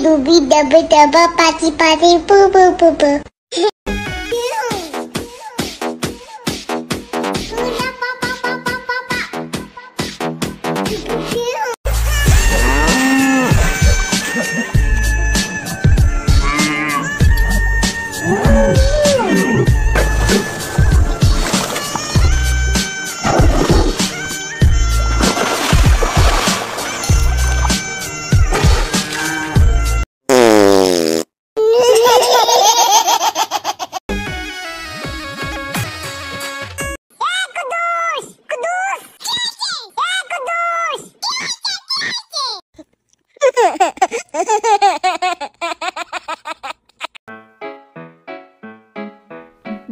dubi daba daba pati pati boo boo boo boo.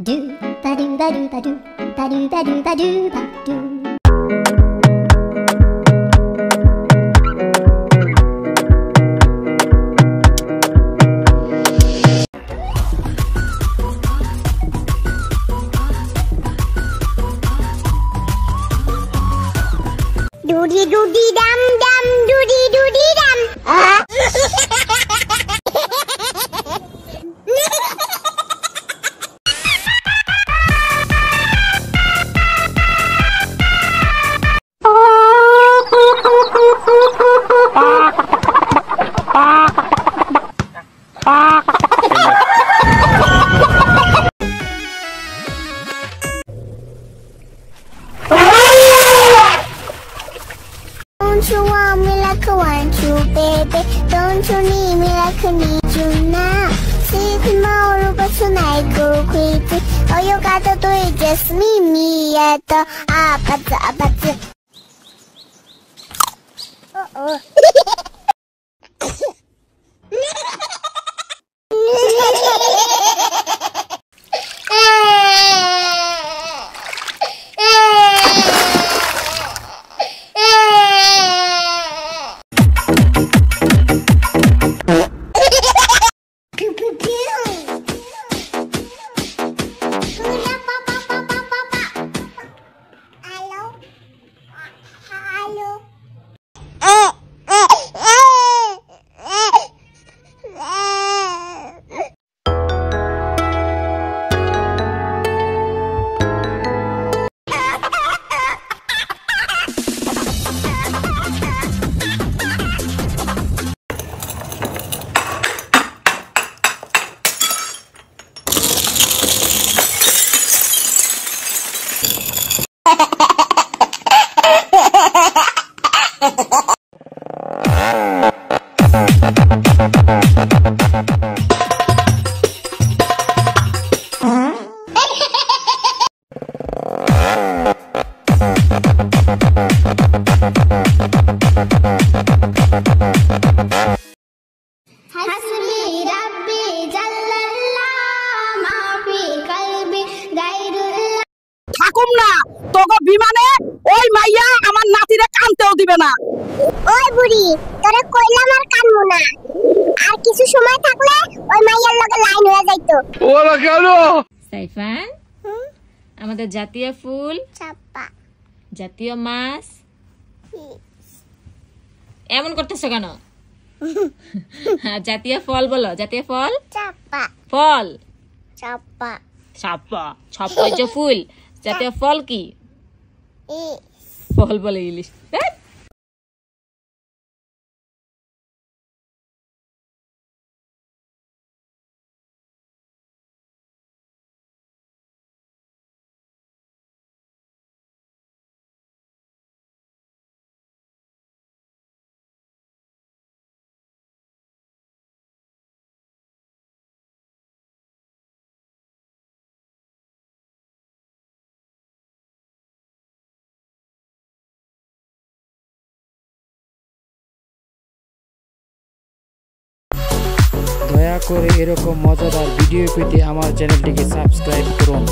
Do ba do ba do ba do ba do ba do ba do ba do. Doody doody dum dum doody doody dum. Don't you want me like I want you, baby? Don't you need me like I need you now? See tomorrow, but tonight go crazy. All you gotta do is just meet me at the apathy. Uh-oh. থাকুম না তোগো বিমানে ওই মাইয়া আমার নাতিরে কানতেও দিবে না। ওই বুড়ি তোরে কইলাম আর কানমু না, আর কিছু সময় থাকলে ওই মাইয়ার লগে লাইন হয়ে যাইতো। ওরা কেন? সাইফান, আমাদের জাতীয় ফুল চাপা, জাতীয় মাছ, এমন করতেছো কেন? জাতীয় ফল বলো, জাতীয় ফল চাপা, ফল চাপা, ছাপা ছাপা যে ফুল, জাতীয় ফল কি? ফল বলে ইলিশ। দয়া করে এরকম মজাদার ভিডিও পেতে আমার চ্যানেলটিকে সাবস্ক্রাইব করুন।